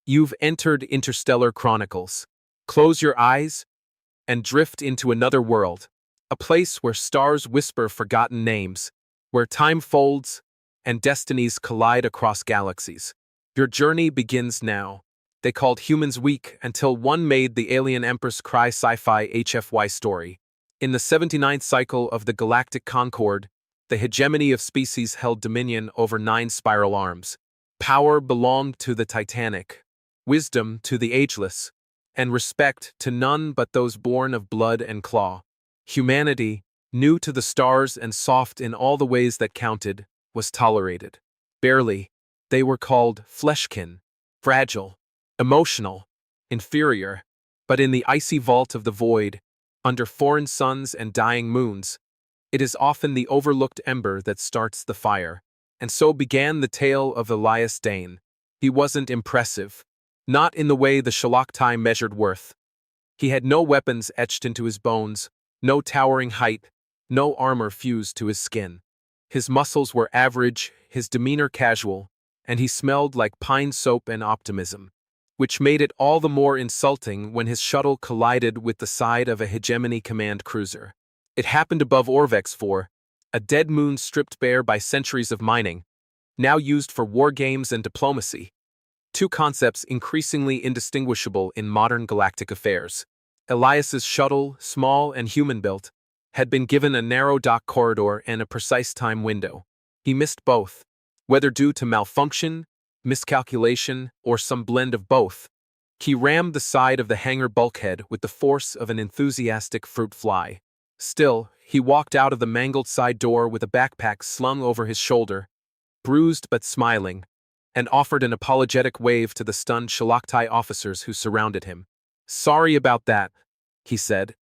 You've entered Interstellar Chronicles. Close your eyes and drift into another world, a place where stars whisper forgotten names, where time folds and destinies collide across galaxies. Your journey begins now. They called humans weak until one made the alien Empress cry. Sci-Fi HFY story. In the 79th cycle of the galactic concord, the hegemony of species held dominion over 9 spiral arms. Power belonged to the titanic, wisdom to the ageless, and respect to none but those born of blood and claw. Humanity, new to the stars and soft in all the ways that counted, was tolerated. Barely. They were called fleshkin, fragile, emotional, inferior. But in the icy vault of the void, under foreign suns and dying moons, it is often the overlooked ember that starts the fire. And so began the tale of Elias Dane. He wasn't impressive, not in the way the Shalaktai measured worth. He had no weapons etched into his bones, no towering height, no armor fused to his skin. His muscles were average, his demeanor casual, and he smelled like pine soap and optimism, which made it all the more insulting when his shuttle collided with the side of a Hegemony command cruiser. It happened above Orvex 4, a dead moon stripped bare by centuries of mining, now used for war games and diplomacy. Two concepts increasingly indistinguishable in modern galactic affairs. Elias's shuttle, small and human-built, had been given a narrow dock corridor and a precise time window. He missed both, whether due to malfunction, miscalculation, or some blend of both. He rammed the side of the hangar bulkhead with the force of an enthusiastic fruit fly. Still, he walked out of the mangled side door with a backpack slung over his shoulder, bruised but smiling, and offered an apologetic wave to the stunned Shalaktai officers who surrounded him. "Sorry about that," he said,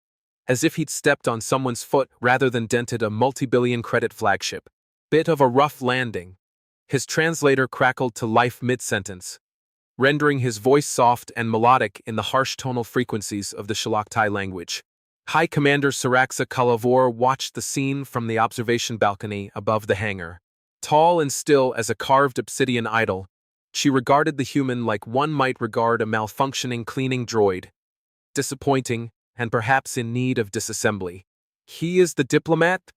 as if he'd stepped on someone's foot rather than dented a multi-billion-credit flagship. "Bit of a rough landing." His translator crackled to life mid-sentence, rendering his voice soft and melodic in the harsh tonal frequencies of the Shalaktai language. High Commander Saraxa Kalavor watched the scene from the observation balcony above the hangar. Tall and still as a carved obsidian idol, she regarded the human like one might regard a malfunctioning cleaning droid, disappointing and perhaps in need of disassembly. "He is the diplomat?"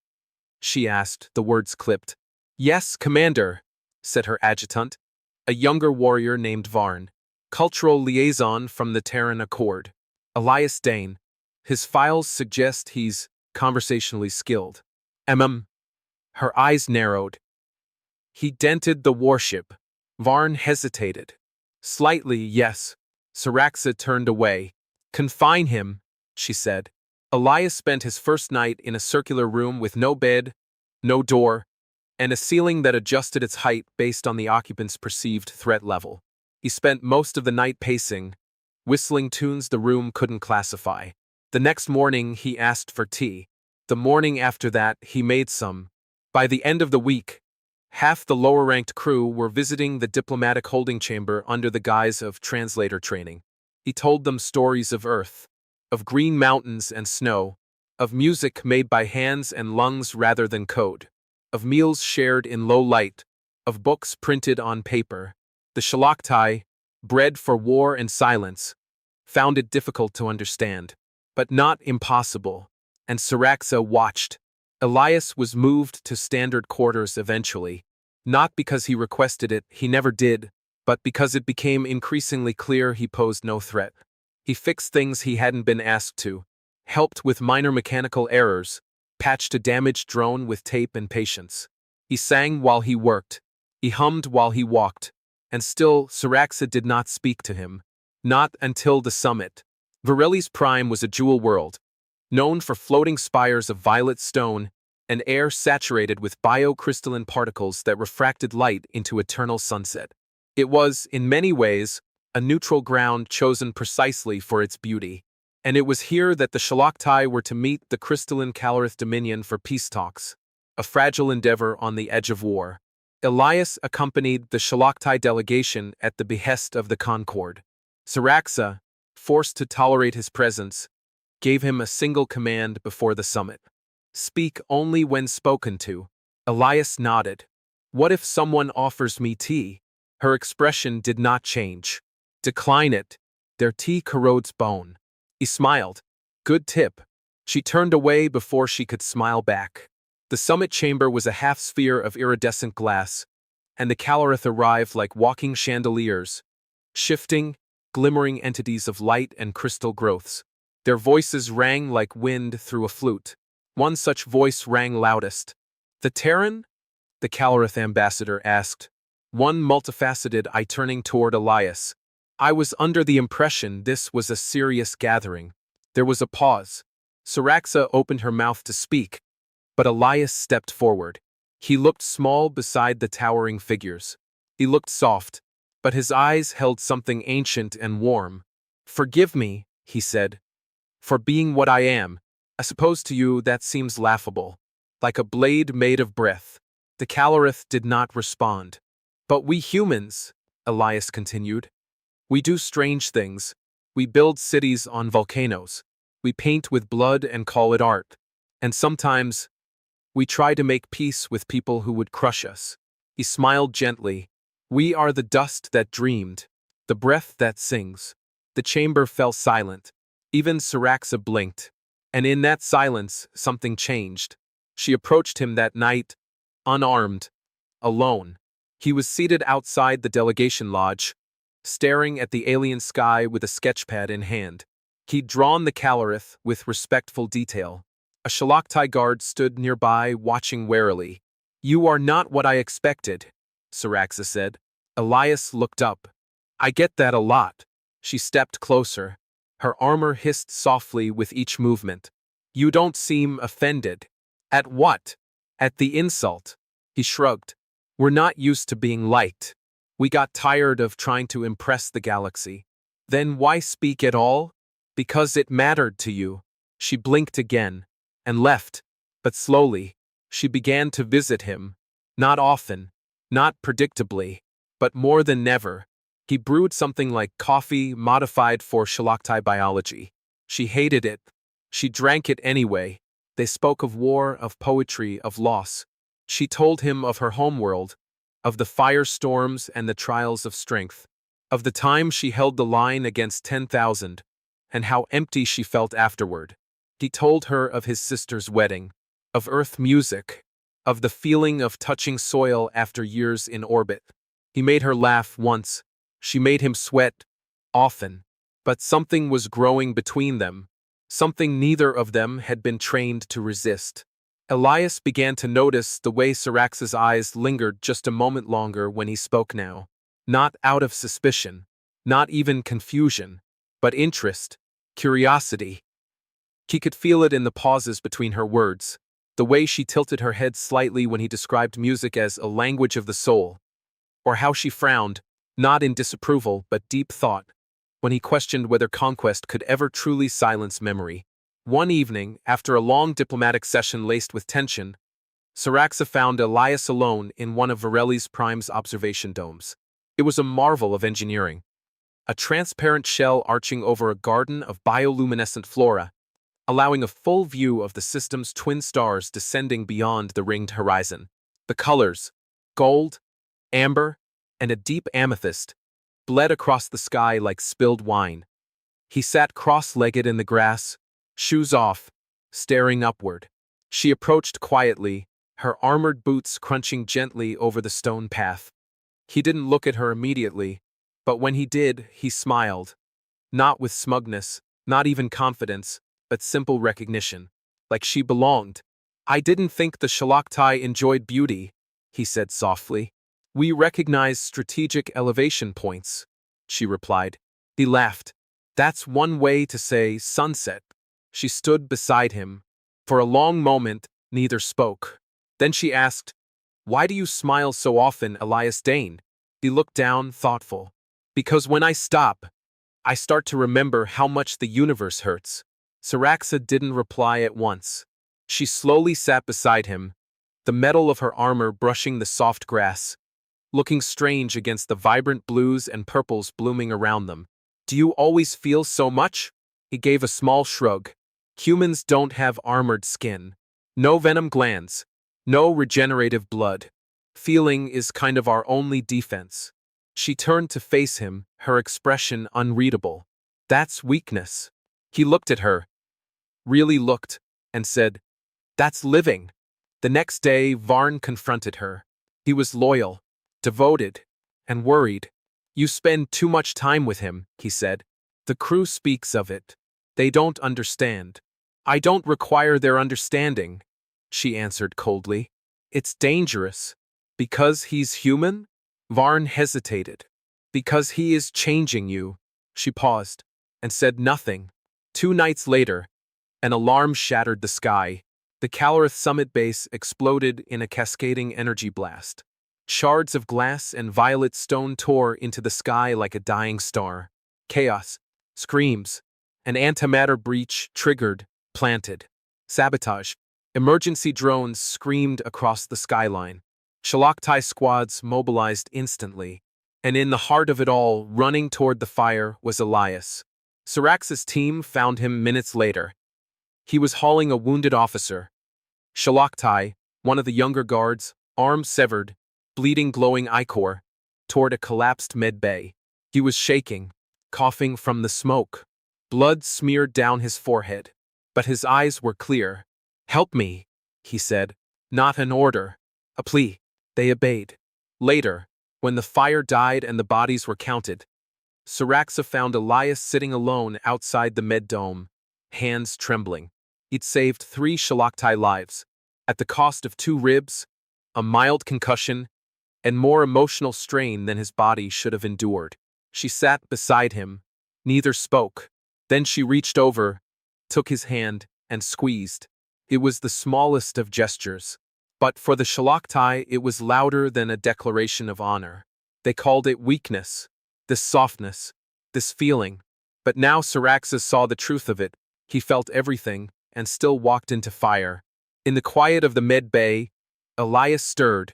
she asked, the words clipped. "Yes, Commander," said her adjutant, a younger warrior named Varn, cultural liaison from the Terran Accord. "Elias Dane. His files suggest he's conversationally skilled." Her eyes narrowed. "He dented the warship." Varn hesitated. "Slightly, yes." Saraxa turned away. "Confine him," she said. Elias spent his first night in a circular room with no bed, no door, and a ceiling that adjusted its height based on the occupant's perceived threat level. He spent most of the night pacing, whistling tunes the room couldn't classify. The next morning he asked for tea. The morning after that he made some. By the end of the week, half the lower-ranked crew were visiting the diplomatic holding chamber under the guise of translator training. He told them stories of Earth, of green mountains and snow, of music made by hands and lungs rather than code, of meals shared in low light, of books printed on paper. The Shalaktai, bred for war and silence, found it difficult to understand, but not impossible, and Saraxa watched. Elias was moved to standard quarters eventually, not because he requested it, he never did, but because it became increasingly clear he posed no threat. He fixed things he hadn't been asked to, helped with minor mechanical errors, patched a damaged drone with tape and patience. He sang while he worked, he hummed while he walked, and still Saraxa did not speak to him. Not until the summit. Varelli's prime was a jewel world, known for floating spires of violet stone and air saturated with biocrystalline particles that refracted light into eternal sunset. It was, in many ways, a neutral ground chosen precisely for its beauty, and it was here that the Shalaktai were to meet the crystalline Calorith Dominion for peace talks, a fragile endeavor on the edge of war. Elias accompanied the Shalaktai delegation at the behest of the Concord. Saraxa, forced to tolerate his presence, gave him a single command before the summit. "Speak only when spoken to." Elias nodded. "What if someone offers me tea?" Her expression did not change. Decline it. Their tea corrodes bone. He smiled. Good tip. She turned away before she could smile back. The summit chamber was a half-sphere of iridescent glass, and the calorith arrived like walking chandeliers, shifting, glimmering entities of light and crystal growths. Their voices rang like wind through a flute. One such voice rang loudest. The Terran? The calorith ambassador asked, one multifaceted eye turning toward Elias. I was under the impression this was a serious gathering. There was a pause. Saraxa opened her mouth to speak, but Elias stepped forward. He looked small beside the towering figures. He looked soft, but his eyes held something ancient and warm. Forgive me, he said, for being what I am. I suppose to you that seems laughable. Like a blade made of breath. The calorith did not respond. But we humans, Elias continued, we do strange things. We build cities on volcanoes. We paint with blood and call it art. And sometimes, we try to make peace with people who would crush us. He smiled gently. We are the dust that dreamed, the breath that sings. The chamber fell silent. Even Saraxa blinked. And in that silence, something changed. She approached him that night, unarmed, alone. He was seated outside the delegation lodge, staring at the alien sky with a sketchpad in hand. He'd drawn the calorith with respectful detail. A Shalaktai guard stood nearby, watching warily. You are not what I expected, Saraxa said. Elias looked up. I get that a lot. She stepped closer. Her armor hissed softly with each movement. You don't seem offended. At what? At the insult. He shrugged. We're not used to being liked. We got tired of trying to impress the galaxy. Then why speak at all? Because it mattered to you. She blinked again, and left, but slowly. She began to visit him. Not often, not predictably, but more than never. He brewed something like coffee modified for Shalaktai biology. She hated it. She drank it anyway. They spoke of war, of poetry, of loss. She told him of her homeworld, of the firestorms and the trials of strength, of the time she held the line against 10,000, and how empty she felt afterward. He told her of his sister's wedding, of earth music, of the feeling of touching soil after years in orbit. He made her laugh once. She made him sweat, often. But something was growing between them, something neither of them had been trained to resist. Elias began to notice the way Saraxa's eyes lingered just a moment longer when he spoke now. Not out of suspicion, not even confusion, but interest, curiosity. He could feel it in the pauses between her words, the way she tilted her head slightly when he described music as a language of the soul, or how she frowned, not in disapproval but deep thought, when he questioned whether conquest could ever truly silence memory. One evening, after a long diplomatic session laced with tension, Saraxa found Elias alone in one of Varelli's Prime's observation domes. It was a marvel of engineering. A transparent shell arching over a garden of bioluminescent flora, allowing a full view of the system's twin stars descending beyond the ringed horizon. The colors, gold, amber, and a deep amethyst, bled across the sky like spilled wine. He sat cross-legged in the grass, shoes off, staring upward. She approached quietly, her armored boots crunching gently over the stone path. He didn't look at her immediately, but when he did, he smiled. Not with smugness, not even confidence, but simple recognition, like she belonged. I didn't think the Shalaktai enjoyed beauty, he said softly. We recognize strategic elevation points, she replied. He laughed. That's one way to say sunset. She stood beside him. For a long moment, neither spoke. Then she asked, Why do you smile so often, Elias Dane? He looked down, thoughtful. Because when I stop, I start to remember how much the universe hurts. Saraxa didn't reply at once. She slowly sat beside him, the metal of her armor brushing the soft grass, looking strange against the vibrant blues and purples blooming around them. Do you always feel so much? He gave a small shrug. Humans don't have armored skin. No venom glands. No regenerative blood. Feeling is kind of our only defense. She turned to face him, her expression unreadable. That's weakness. He looked at her, really looked, and said, That's living. The next day, Varn confronted her. He was loyal, devoted, and worried. You spend too much time with him, he said. The crew speaks of it. They don't understand. I don't require their understanding, she answered coldly. It's dangerous. Because he's human? Varn hesitated. Because he is changing you. She paused and said nothing. 2 nights later, an alarm shattered the sky. The Calorith summit base exploded in a cascading energy blast. Shards of glass and violet stone tore into the sky like a dying star. Chaos, screams, an antimatter breach triggered, planted. Sabotage. Emergency drones screamed across the skyline. Shalaktai squads mobilized instantly. And in the heart of it all, running toward the fire, was Elias. Syrax's team found him minutes later. He was hauling a wounded officer. Shalaktai, one of the younger guards, arm severed, bleeding glowing ichor, toward a collapsed med bay. He was shaking, coughing from the smoke. Blood smeared down his forehead, but his eyes were clear. Help me, he said. Not an order, a plea. They obeyed. Later, when the fire died and the bodies were counted, Syraxa found Elias sitting alone outside the med dome, hands trembling. He'd saved 3 Shalaktai lives, at the cost of 2 ribs, a mild concussion, and more emotional strain than his body should have endured. She sat beside him. Neither spoke. Then she reached over, took his hand, and squeezed. It was the smallest of gestures. But for the Shalaktai, it was louder than a declaration of honor. They called it weakness, this softness, this feeling. But now Syraxa saw the truth of it. He felt everything, and still walked into fire. In the quiet of the med bay, Elias stirred,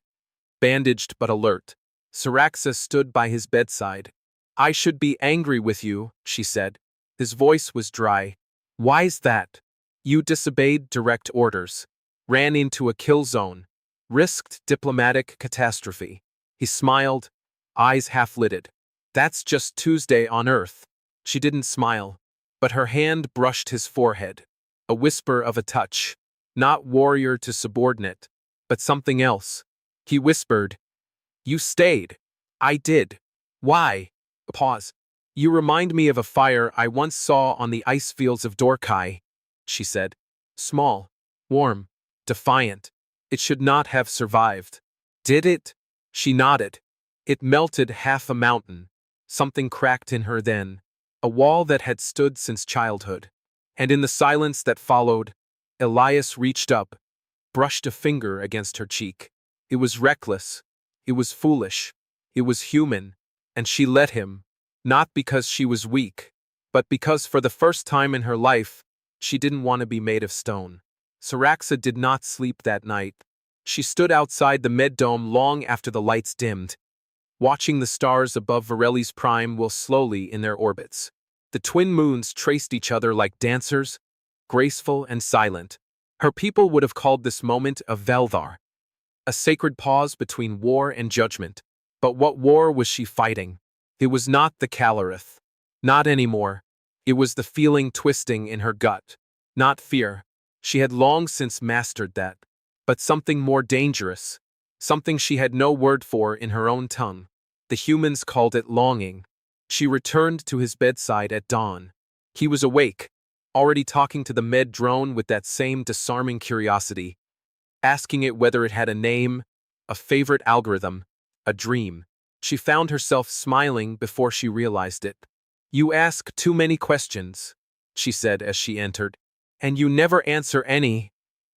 bandaged but alert. Syraxa stood by his bedside. I should be angry with you, she said. His voice was dry. Why's that? You disobeyed direct orders, ran into a kill zone, risked diplomatic catastrophe. He smiled, eyes half-lidded. That's just Tuesday on Earth. She didn't smile, but her hand brushed his forehead. A whisper of a touch, not warrior to subordinate, but something else. He whispered, You stayed. I did. Why? A pause. You remind me of a fire I once saw on the ice fields of Dorkai, she said. Small, warm, defiant. It should not have survived. Did it? She nodded. It melted half a mountain. Something cracked in her then, a wall that had stood since childhood. And in the silence that followed, Elias reached up, brushed a finger against her cheek. It was reckless. It was foolish. It was human. And she let him, not because she was weak, but because for the first time in her life, she didn't want to be made of stone. Syraxa did not sleep that night. She stood outside the med dome long after the lights dimmed, watching the stars above Vareli's prime wheel slowly in their orbits. The twin moons traced each other like dancers, graceful and silent. Her people would have called this moment a Veldar, a sacred pause between war and judgment. But what war was she fighting? It was not the Calorith. Not anymore. It was the feeling twisting in her gut. Not fear. She had long since mastered that. But something more dangerous. Something she had no word for in her own tongue. The humans called it longing. She returned to his bedside at dawn. He was awake, already talking to the med drone with that same disarming curiosity, asking it whether it had a name, a favorite algorithm, a dream. She found herself smiling before she realized it. You ask too many questions, she said as she entered. And you never answer any,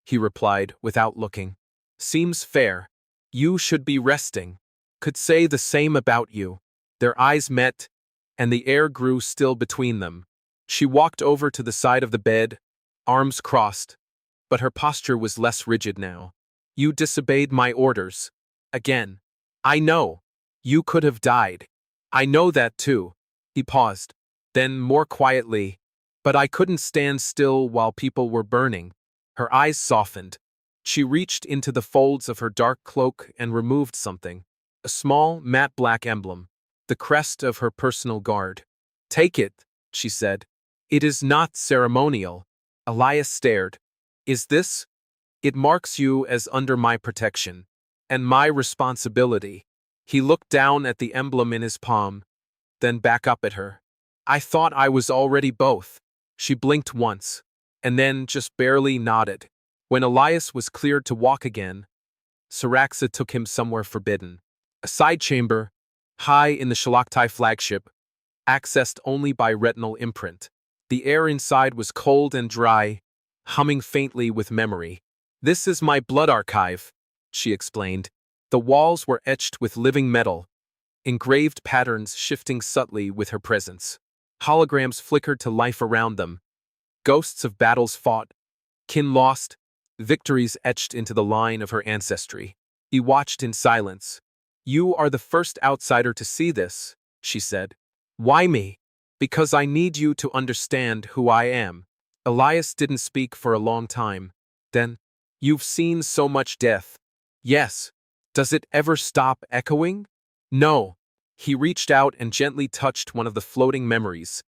he replied without looking. Seems fair. You should be resting. Could say the same about you. Their eyes met, and the air grew still between them. She walked over to the side of the bed, arms crossed, but her posture was less rigid now. You disobeyed my orders. Again. I know. You could have died. I know that too. He paused. Then, more quietly, but I couldn't stand still while people were burning. Her eyes softened. She reached into the folds of her dark cloak and removed something. A small, matte black emblem. the crest of her personal guard. "Take it," she said. "It is not ceremonial." Elias stared. "Is this? It marks you as under my protection. And my responsibility." He looked down at the emblem in his palm, then back up at her. "I thought I was already both." She blinked once, and then just barely nodded. When Elias was cleared to walk again, Saraxa took him somewhere forbidden. A side chamber, high in the Shalaktai flagship, accessed only by retinal imprint. The air inside was cold and dry, humming faintly with memory. "This is my blood archive," she explained. The walls were etched with living metal, engraved patterns shifting subtly with her presence. Holograms flickered to life around them. Ghosts of battles fought, kin lost, victories etched into the line of her ancestry. He watched in silence. "You are the first outsider to see this," she said. "Why me?" "Because I need you to understand who I am." Elias didn't speak for a long time. Then, "You've seen so much death." "Yes." "Does it ever stop echoing?" "No." He reached out and gently touched one of the floating memories.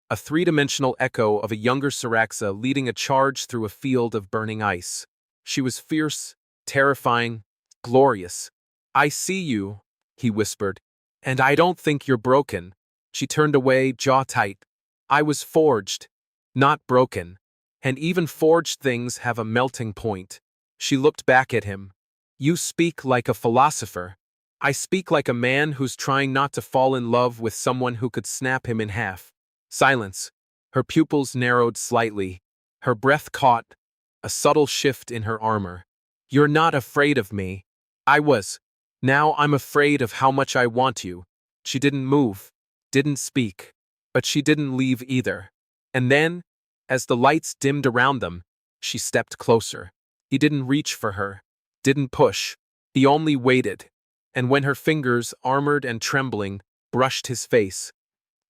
A three-dimensional echo of a younger Saraxa leading a charge through a field of burning ice. She was fierce, terrifying, glorious. "I see you," he whispered, "and I don't think you're broken." She turned away, jaw tight. "I was forged, not broken. And even forged things have a melting point." She looked back at him. "You speak like a philosopher." "I speak like a man who's trying not to fall in love with someone who could snap him in half." Silence. Her pupils narrowed slightly. Her breath caught, a subtle shift in her armor. "You're not afraid of me." "I was. Now I'm afraid of how much I want you." She didn't move, didn't speak, but she didn't leave either. And then, as the lights dimmed around them, she stepped closer. He didn't reach for her, didn't push. He only waited. And when her fingers, armored and trembling, brushed his face,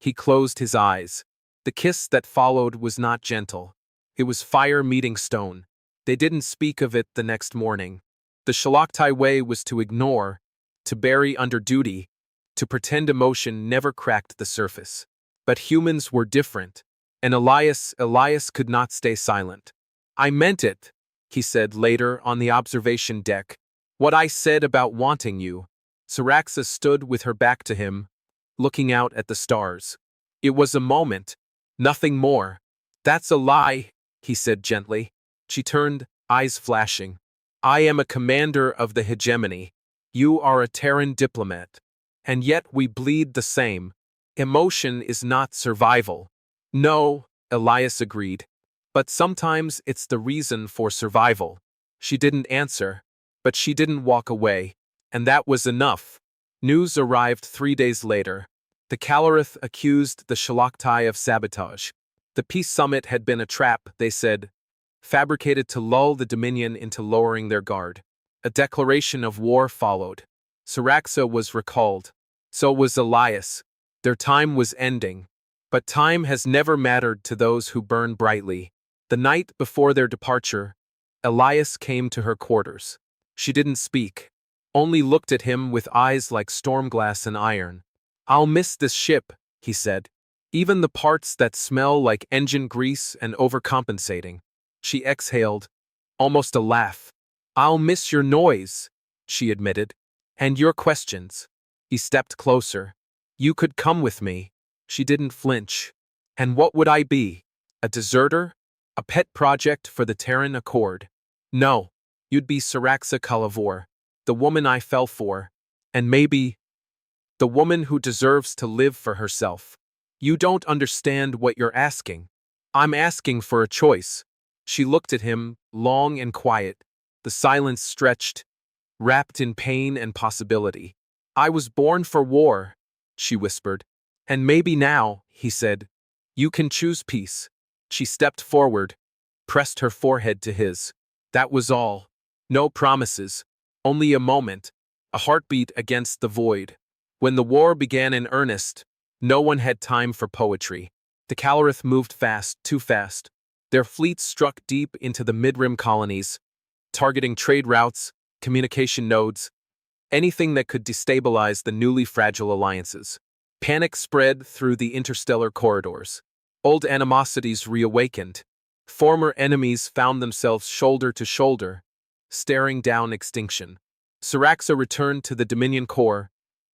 he closed his eyes. The kiss that followed was not gentle. It was fire meeting stone. They didn't speak of it the next morning. The Shalaktai way was to ignore, to bury under duty, to pretend emotion never cracked the surface. But humans were different, and Elias could not stay silent. "I meant it," he said later on the observation deck. "What I said about wanting you." Saraxa stood with her back to him, looking out at the stars. It was a moment, nothing more. "That's a lie," he said gently. She turned, eyes flashing. "I am a commander of the hegemony. You are a Terran diplomat. And yet we bleed the same. Emotion is not survival." "No," Elias agreed. "But sometimes it's the reason for survival." She didn't answer, but she didn't walk away. And that was enough. News arrived 3 days later. The Calorith accused the Shalaktai of sabotage. The peace summit had been a trap, they said, fabricated to lull the Dominion into lowering their guard. A declaration of war followed. Saraxa was recalled. So was Elias. Their time was ending. But time has never mattered to those who burn brightly. The night before their departure, Elias came to her quarters. She didn't speak, only looked at him with eyes like storm glass and iron. "I'll miss this ship," he said. "Even the parts that smell like engine grease and overcompensating." She exhaled, almost a laugh. "I'll miss your noise," she admitted. "And your questions." He stepped closer. "You could come with me." She didn't flinch. "And what would I be? A deserter? A pet project for the Terran Accord?" "No. You'd be Saraxa Kalavor, the woman I fell for, and maybe the woman who deserves to live for herself." "You don't understand what you're asking." "I'm asking for a choice." She looked at him, long and quiet. The silence stretched, wrapped in pain and possibility. "I was born for war," she whispered. "And maybe now," he said, "you can choose peace." She stepped forward, pressed her forehead to his. That was all. No promises, only a moment, a heartbeat against the void. When the war began in earnest, no one had time for poetry. The Calorith moved fast, too fast. Their fleets struck deep into the mid-rim colonies, targeting trade routes, communication nodes, anything that could destabilize the newly fragile alliances. Panic spread through the interstellar corridors. Old animosities reawakened. Former enemies found themselves shoulder to shoulder, staring down extinction. Siraxa returned to the Dominion core,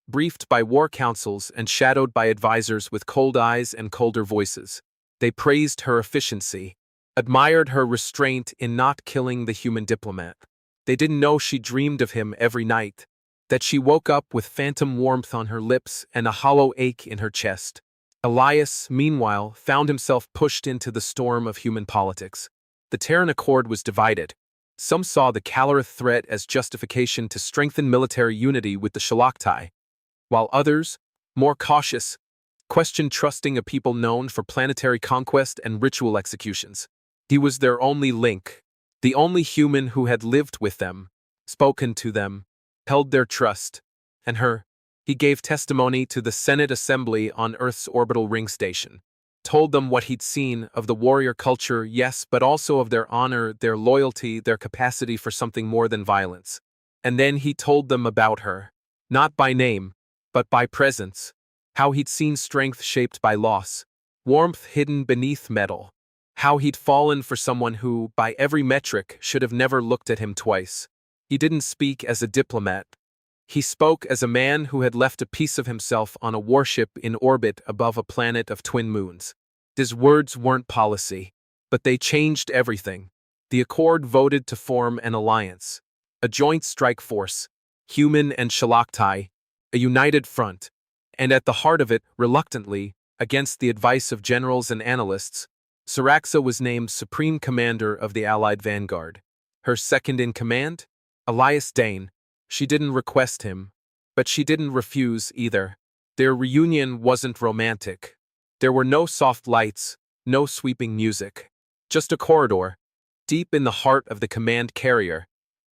briefed by war councils and shadowed by advisors with cold eyes and colder voices. They praised her efficiency, admired her restraint in not killing the human diplomat. They didn't know she dreamed of him every night, that she woke up with phantom warmth on her lips and a hollow ache in her chest. Elias, meanwhile, found himself pushed into the storm of human politics. The Terran Accord was divided. Some saw the Calorith threat as justification to strengthen military unity with the Shalaktai, while others, more cautious, questioned trusting a people known for planetary conquest and ritual executions. He was their only link, the only human who had lived with them, spoken to them, held their trust, and her. He gave testimony to the Senate Assembly on Earth's orbital ring station, told them what he'd seen of the warrior culture, yes, but also of their honor, their loyalty, their capacity for something more than violence. And then he told them about her, not by name, but by presence, how he'd seen strength shaped by loss, warmth hidden beneath metal, how he'd fallen for someone who, by every metric, should have never looked at him twice. He didn't speak as a diplomat. He spoke as a man who had left a piece of himself on a warship in orbit above a planet of twin moons. His words weren't policy, but they changed everything. The Accord voted to form an alliance, a joint strike force, human and Shalaktai, a united front, and at the heart of it, reluctantly, against the advice of generals and analysts, Siraxa was named Supreme Commander of the Allied Vanguard. Her second-in-command? Elias Dane. She didn't request him, but she didn't refuse either. Their reunion wasn't romantic. There were no soft lights, no sweeping music. Just a corridor, deep in the heart of the command carrier,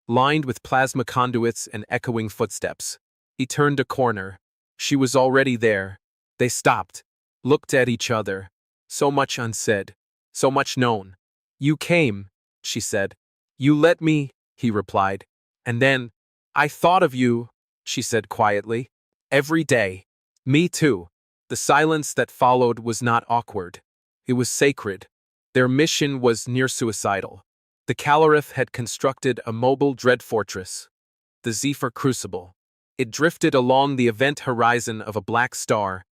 lined with plasma conduits and echoing footsteps. He turned a corner. She was already there. They stopped, looked at each other. So much unsaid, so much known. "You came," she said. "You let me," he replied. "And then, I thought of you," she said quietly. "Every day." "Me too." The silence that followed was not awkward. It was sacred. Their mission was near-suicidal. The Calorith had constructed a mobile dread fortress, the Zephyr Crucible. It drifted along the event horizon of a black star,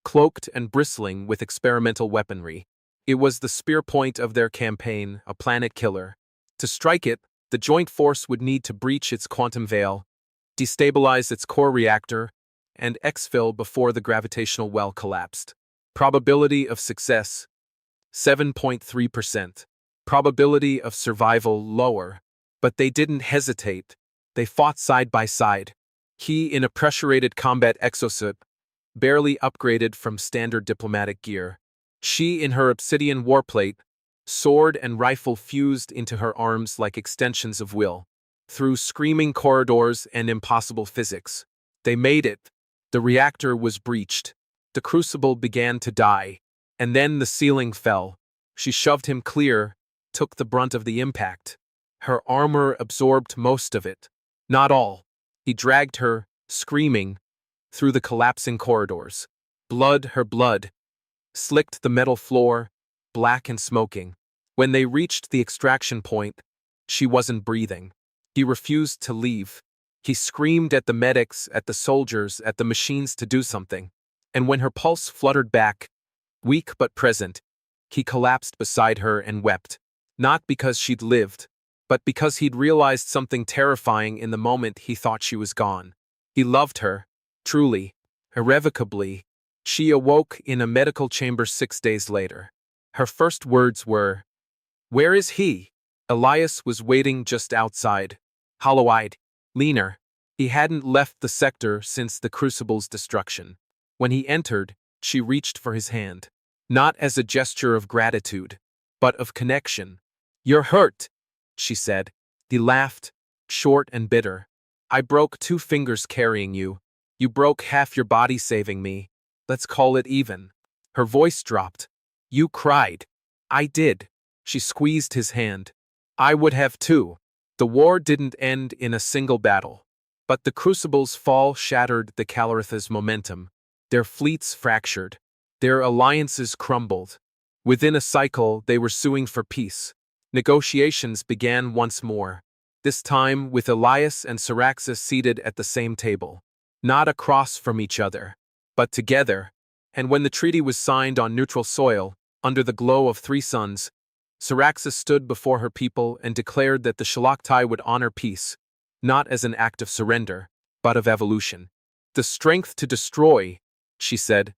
cloaked and bristling with experimental weaponry. It was the spear point of their campaign, a planet killer. To strike it, the joint force would need to breach its quantum veil, destabilize its core reactor, and exfil before the gravitational well collapsed. Probability of success, 7.3%. Probability of survival lower. But they didn't hesitate. They fought side by side. He in a pressure-rated combat exosuit, barely upgraded from standard diplomatic gear. She in her obsidian warplate, sword and rifle fused into her arms like extensions of will. Through screaming corridors and impossible physics, they made it. The reactor was breached. The crucible began to die. And then the ceiling fell. She shoved him clear, took the brunt of the impact. Her armor absorbed most of it. Not all. He dragged her, screaming, through the collapsing corridors. Blood, her blood, slicked the metal floor, black and smoking. When they reached the extraction point, she wasn't breathing. He refused to leave. He screamed at the medics, at the soldiers, at the machines to do something. And when her pulse fluttered back, weak but present, he collapsed beside her and wept. Not because she'd lived, but because he'd realized something terrifying in the moment he thought she was gone. He loved her, truly, irrevocably. She awoke in a medical chamber 6 days later. Her first words were, "Where is he?" Elias was waiting just outside, hollow-eyed, leaner. He hadn't left the sector since the Crucible's destruction. When he entered, she reached for his hand, not as a gesture of gratitude, but of connection. "You're hurt," she said. He laughed, short and bitter. "I broke 2 fingers carrying you. You broke half your body saving me. Let's call it even." Her voice dropped. "You cried." "I did." She squeezed his hand. "I would have too." The war didn't end in a single battle. But the Crucible's fall shattered the Caloritha's momentum. Their fleets fractured. Their alliances crumbled. Within a cycle, they were suing for peace. Negotiations began once more, this time with Elias and Syraxus seated at the same table, not across from each other, but together. And when the treaty was signed on neutral soil, under the glow of three suns, Syraxus stood before her people and declared that the Shalaktai would honor peace, not as an act of surrender, but of evolution. The strength to destroy, she said,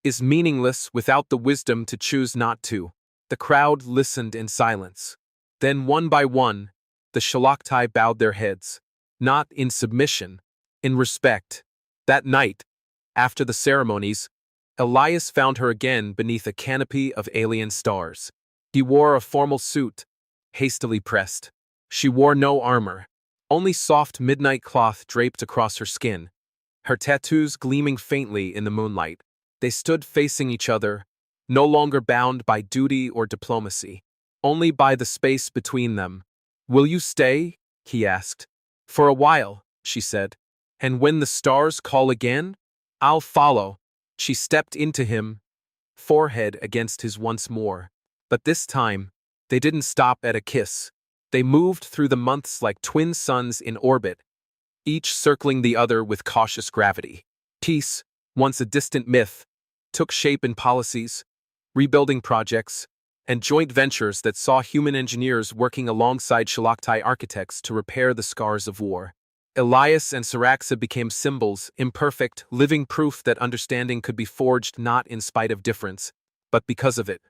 is meaningless without the wisdom to choose not to. The crowd listened in silence. Then one by one, the Shalaktai bowed their heads, not in submission, in respect. That night, after the ceremonies, Elias found her again beneath a canopy of alien stars. He wore a formal suit, hastily pressed. She wore no armor, only soft midnight cloth draped across her skin, her tattoos gleaming faintly in the moonlight. They stood facing each other, no longer bound by duty or diplomacy, only by the space between them. "Will you stay?" he asked. "For a while," she said. "And when the stars call again, I'll follow." She stepped into him, forehead against his once more. But this time, they didn't stop at a kiss. They moved through the months like twin suns in orbit, each circling the other with cautious gravity. Peace, once a distant myth, took shape in policies, rebuilding projects, and joint ventures that saw human engineers working alongside Shalaktai architects to repair the scars of war. Elias and Syraxa became symbols, imperfect, living proof that understanding could be forged not in spite of difference, but because of it.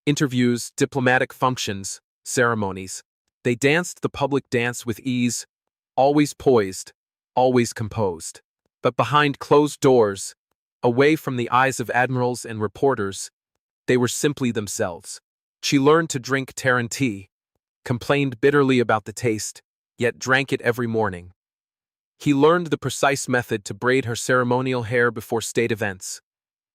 Interviews, diplomatic functions, ceremonies. They danced the public dance with ease, always poised, always composed. But behind closed doors, away from the eyes of admirals and reporters, they were simply themselves. She learned to drink Terran tea, complained bitterly about the taste, yet drank it every morning. He learned the precise method to braid her ceremonial hair before state events.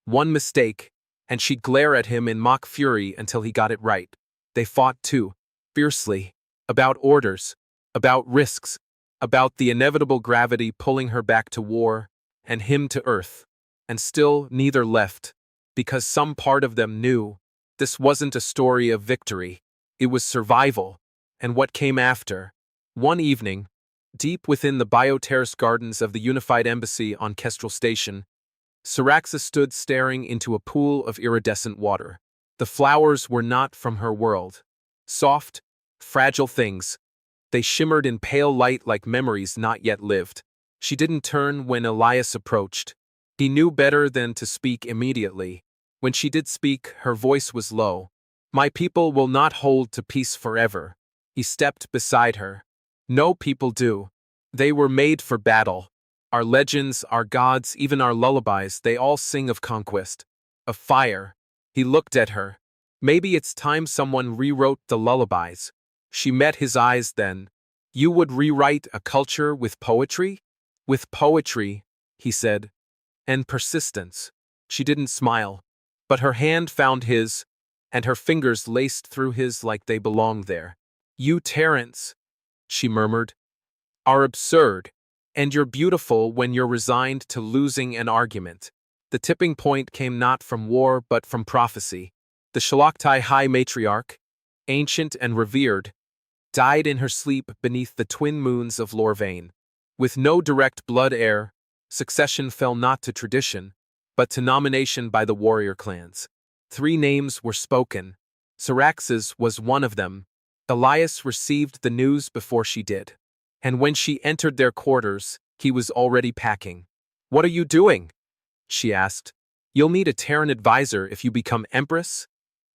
One mistake, and she'd glare at him in mock fury until he got it right. They fought too, fiercely, about orders, about risks, about the inevitable gravity pulling her back to war, and him to earth. And still neither left, because some part of them knew this wasn't a story of victory, it was survival, and what came after. One evening, deep within the bioterrace gardens of the Unified Embassy on Kestrel Station, Syraxa stood staring into a pool of iridescent water. The flowers were not from her world. Soft, fragile things. They shimmered in pale light like memories not yet lived. She didn't turn when Elias approached. He knew better than to speak immediately. When she did speak, her voice was low. "My people will not hold to peace forever." He stepped beside her. "No people do. They were made for battle. Our legends, our gods, even our lullabies, they all sing of conquest, of fire." He looked at her. "Maybe it's time someone rewrote the lullabies." She met his eyes then. "You would rewrite a culture with poetry?" "With poetry," he said. "And persistence." She didn't smile, but her hand found his, and her fingers laced through his like they belonged there. "You Terrans," she murmured, "are absurd, and you're beautiful when you're resigned to losing an argument." The tipping point came not from war but from prophecy. The Shalaktai High Matriarch, ancient and revered, died in her sleep beneath the twin moons of Lorvain. With no direct blood heir, succession fell not to tradition, but to nomination by the warrior clans. 3 names were spoken. Syrax's was one of them. Elias received the news before she did. And when she entered their quarters, he was already packing. "What are you doing?" she asked. "You'll need a Terran advisor if you become Empress,"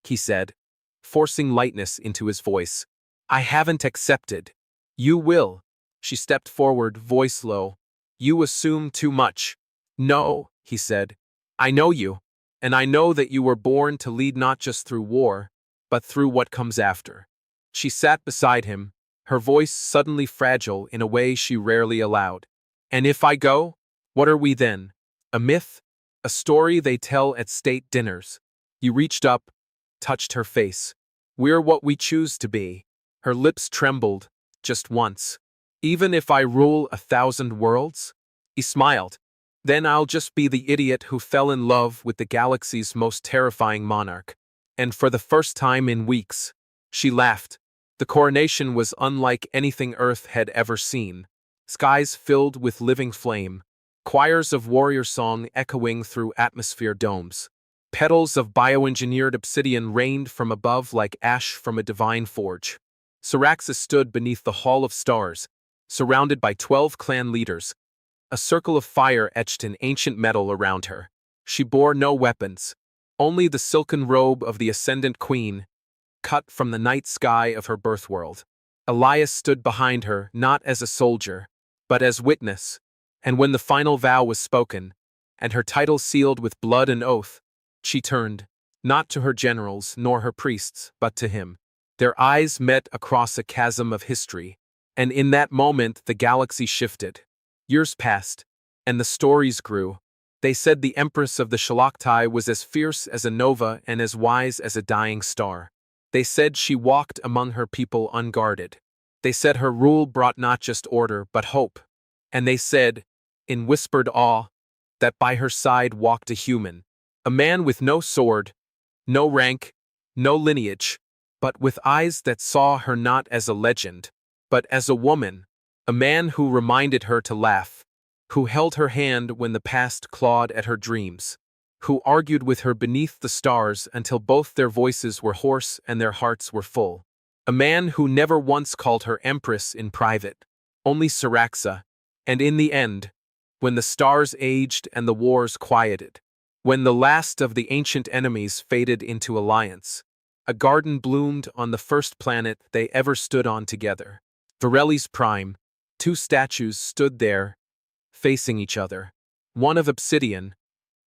he said, forcing lightness into his voice. "I haven't accepted." "You will." She stepped forward, voice low. "You assume too much." "No," he said. "I know you, and I know that you were born to lead not just through war, but through what comes after." She sat beside him, her voice suddenly fragile in a way she rarely allowed. "And if I go, what are we then? A myth? A story they tell at state dinners?" He reached up, touched her face. "We're what we choose to be." Her lips trembled, just once. "Even if I rule 1,000 worlds?" He smiled. Then I'll just be the idiot who fell in love with the galaxy's most terrifying monarch. And for the first time in weeks, she laughed. The coronation was unlike anything Earth had ever seen. Skies filled with living flame, choirs of warrior song echoing through atmosphere domes. Petals of bioengineered obsidian rained from above like ash from a divine forge. Syraxis stood beneath the Hall of Stars, surrounded by 12 clan leaders. A circle of fire etched in ancient metal around her. She bore no weapons, only the silken robe of the Ascendant Queen, cut from the night sky of her birthworld. Elias stood behind her, not as a soldier, but as witness, and when the final vow was spoken, and her title sealed with blood and oath, she turned, not to her generals nor her priests, but to him. Their eyes met across a chasm of history, and in that moment the galaxy shifted. Years passed, and the stories grew. They said the Empress of the Shalaktai was as fierce as a nova and as wise as a dying star. They said she walked among her people unguarded. They said her rule brought not just order, but hope. And they said, in whispered awe, that by her side walked a human, a man with no sword, no rank, no lineage, but with eyes that saw her not as a legend, but as a woman, a man who reminded her to laugh, who held her hand when the past clawed at her dreams, who argued with her beneath the stars until both their voices were hoarse and their hearts were full. A man who never once called her Empress in private, only Syraxa, and in the end, when the stars aged and the wars quieted, when the last of the ancient enemies faded into alliance, a garden bloomed on the first planet they ever stood on together. Varelli's prime, 2 statues stood there, facing each other, one of obsidian,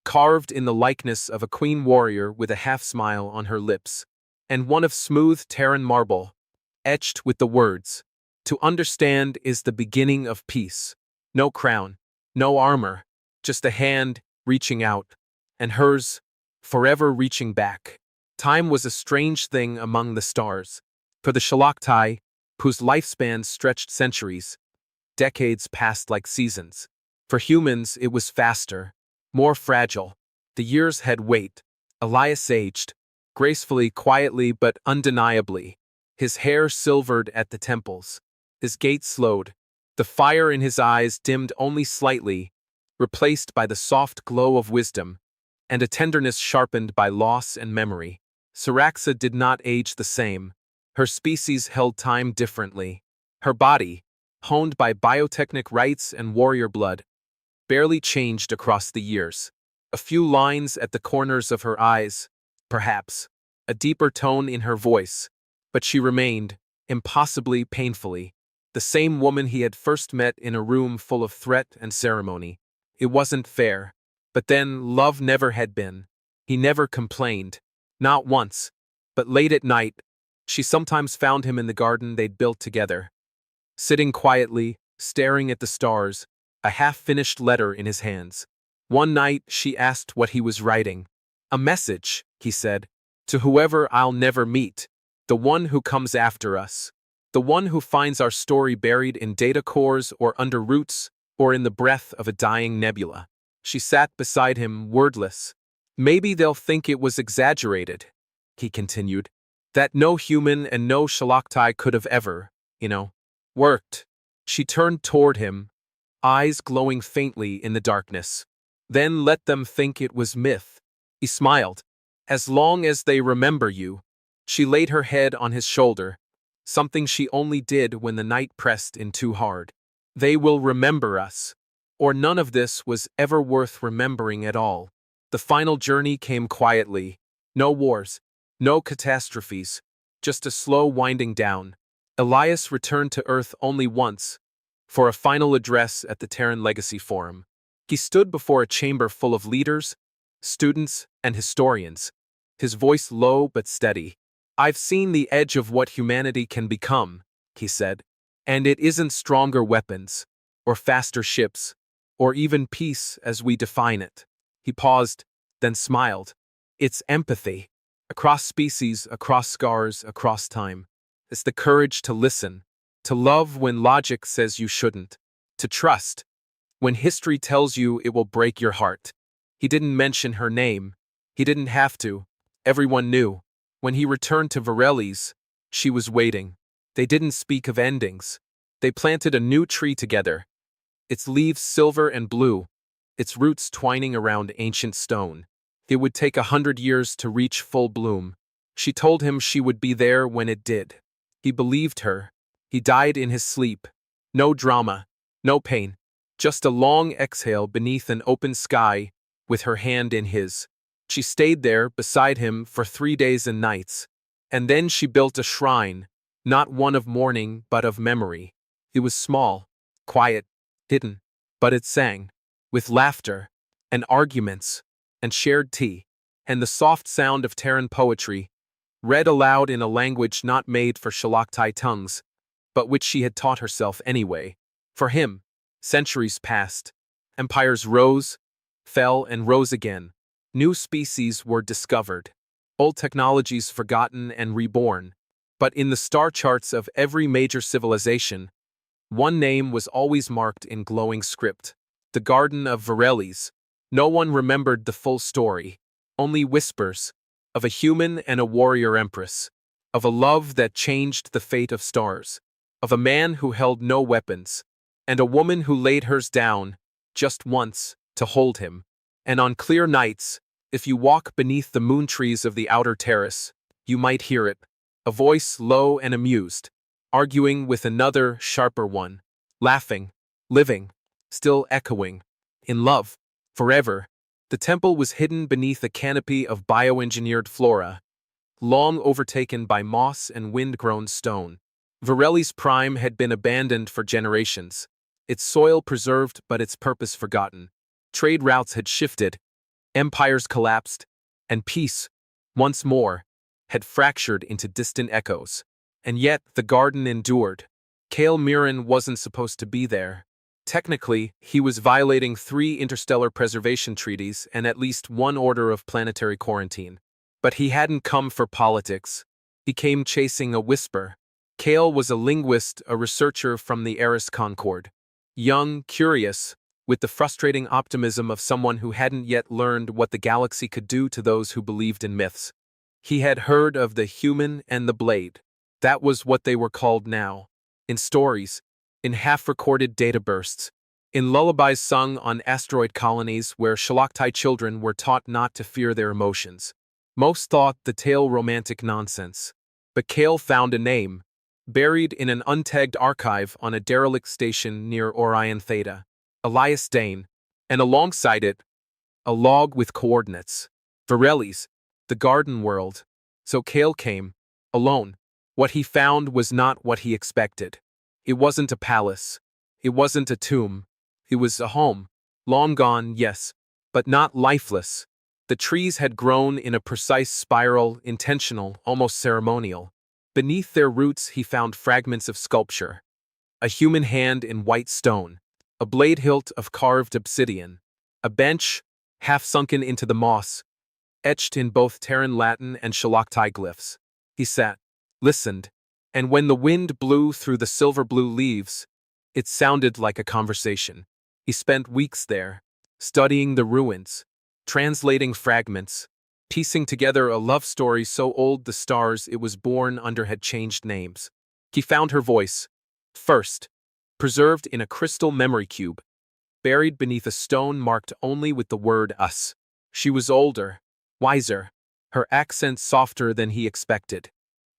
carved in the likeness of a queen warrior with a half-smile on her lips, and one of smooth Terran marble, etched with the words, "To understand is the beginning of peace." No crown, no armor, just a hand reaching out, and hers, forever reaching back. Time was a strange thing among the stars. For the Shalaktai, whose lifespans stretched centuries, decades passed like seasons. For humans, it was faster, more fragile. The years had weight. Elias aged, gracefully, quietly, but undeniably. His hair silvered at the temples. His gait slowed. The fire in his eyes dimmed only slightly, replaced by the soft glow of wisdom, and a tenderness sharpened by loss and memory. Syraxa did not age the same. Her species held time differently. Her body, honed by biotechnic rites and warrior blood, barely changed across the years. A few lines at the corners of her eyes, perhaps, a deeper tone in her voice, but she remained, impossibly painfully, the same woman he had first met in a room full of threat and ceremony. It wasn't fair. But then, love never had been. He never complained. Not once. But late at night, she sometimes found him in the garden they'd built together, sitting quietly, staring at the stars, a half-finished letter in his hands. One night, she asked what he was writing. "A message," he said, "to whoever I'll never meet, the one who comes after us. The one who finds our story buried in data cores or under roots or in the breath of a dying nebula." She sat beside him, wordless. "Maybe they'll think it was exaggerated," he continued, "that no human and no Shalaktai could have ever, worked." She turned toward him, eyes glowing faintly in the darkness. "Then let them think it was myth." He smiled. "As long as they remember you." She laid her head on his shoulder, something she only did when the night pressed in too hard. "They will remember us." Or none of this was ever worth remembering at all. The final journey came quietly. No wars, no catastrophes, just a slow winding down. Elias returned to Earth only once, for a final address at the Terran Legacy Forum. He stood before a chamber full of leaders, students, and historians, his voice low but steady. "I've seen the edge of what humanity can become," he said, "and it isn't stronger weapons, or faster ships, or even peace as we define it." He paused, then smiled. "It's empathy. Across species, across scars, across time. It's the courage to listen, to love when logic says you shouldn't, to trust When history tells you it will break your heart. He didn't mention her name. He didn't have to. Everyone knew. When he returned to Varelli's, she was waiting. They didn't speak of endings. They planted a new tree together, its leaves silver and blue, its roots twining around ancient stone. It would take 100 years to reach full bloom. She told him she would be there when it did. He believed her. He died in his sleep. No drama, no pain, just a long exhale beneath an open sky with her hand in his. She stayed there beside him for 3 days and nights, and then she built a shrine, not one of mourning but of memory. It was small, quiet, hidden, but it sang, with laughter, and arguments, and shared tea, and the soft sound of Terran poetry, read aloud in a language not made for Shalaktai tongues, but which she had taught herself anyway. For him, centuries passed. Empires rose, fell, and rose again. New species were discovered. Old technologies forgotten and reborn. But in the star charts of every major civilization, one name was always marked in glowing script. The Garden of Varelli's. No one remembered the full story. Only whispers. Of a human and a warrior empress. Of a love that changed the fate of stars. Of a man who held no weapons. And a woman who laid hers down, just once, to hold him. And on clear nights, if you walk beneath the moon trees of the outer terrace, you might hear it. A voice low and amused, arguing with another, sharper one. Laughing, living, still echoing. In love, forever. The temple was hidden beneath a canopy of bioengineered flora, long overtaken by moss and wind-grown stone. Varelli's prime had been abandoned for generations, its soil preserved but its purpose forgotten. Trade routes had shifted, empires collapsed, and peace, once more, had fractured into distant echoes. And yet the garden endured. Kale Mirren wasn't supposed to be there. Technically, he was violating 3 interstellar preservation treaties and at least 1 order of planetary quarantine. But he hadn't come for politics. He came chasing a whisper. Kale was a linguist, a researcher from the Eris Concord. Young, curious, with the frustrating optimism of someone who hadn't yet learned what the galaxy could do to those who believed in myths. He had heard of the human and the blade. That was what they were called now. In stories, in half-recorded data bursts, in lullabies sung on asteroid colonies where Shalaktai children were taught not to fear their emotions. Most thought the tale romantic nonsense. But Kale found a name, buried in an untagged archive on a derelict station near Orion Theta. Elias Dane, and alongside it, a log with coordinates. Varelli's, the garden world. So Kale came, alone. What he found was not what he expected. It wasn't a palace. It wasn't a tomb. It was a home. Long gone, yes, but not lifeless. The trees had grown in a precise spiral, intentional, almost ceremonial. Beneath their roots he found fragments of sculpture. A human hand in white stone. A blade hilt of carved obsidian. A bench, half sunken into the moss, etched in both Terran Latin and Shalaktai glyphs. He sat, listened, and when the wind blew through the silver-blue leaves, it sounded like a conversation. He spent weeks there, studying the ruins, translating fragments, piecing together a love story so old the stars it was born under had changed names. He found her voice, first, preserved in a crystal memory cube, buried beneath a stone marked only with the word us. She was older, wiser, her accent softer than he expected.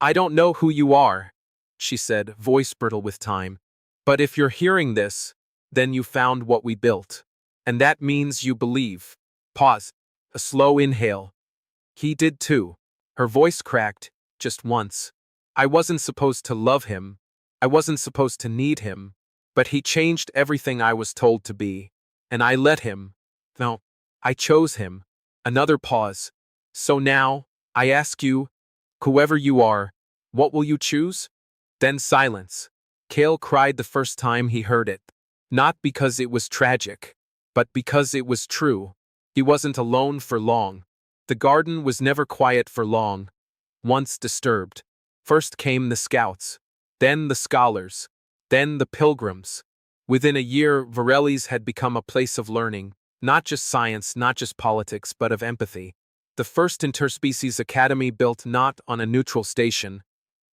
"I don't know who you are," she said, voice brittle with time. "But if you're hearing this, then you found what we built. And that means you believe." Pause. A slow inhale. He did too. Her voice cracked, just once. "I wasn't supposed to love him. I wasn't supposed to need him. But he changed everything I was told to be. And I let him. No, I chose him." Another pause. "So now, I ask you, whoever you are, what will you choose?" Then silence. Kale cried the first time he heard it. Not because it was tragic, but because it was true. He wasn't alone for long. The garden was never quiet for long. Once disturbed. First came the scouts, then the scholars, then the pilgrims. Within a year, Varelli's had become a place of learning, not just science, not just politics, but of empathy. The first interspecies academy built not on a neutral station,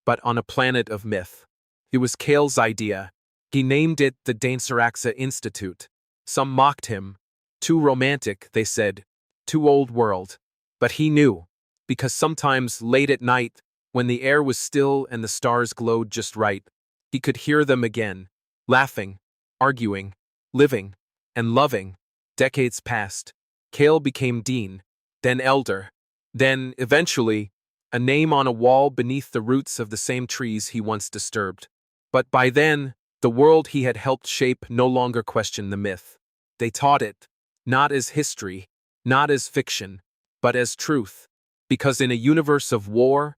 but on a planet of myth. It was Kale's idea. He named it the Dainsaraxa Institute. Some mocked him. Too romantic, they said. Too old world. But he knew, because sometimes late at night, when the air was still and the stars glowed just right, he could hear them again, laughing, arguing, living, and loving. Decades passed. Kale became dean, then elder, then, eventually, a name on a wall beneath the roots of the same trees he once disturbed. But by then, the world he had helped shape no longer questioned the myth. They taught it, not as history, not as fiction, but as truth. Because in a universe of war,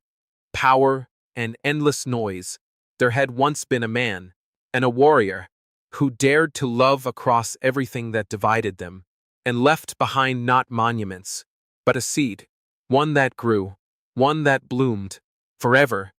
power, and endless noise, there had once been a man, and a warrior, who dared to love across everything that divided them, and left behind not monuments, but a seed, one that grew, one that bloomed, forever,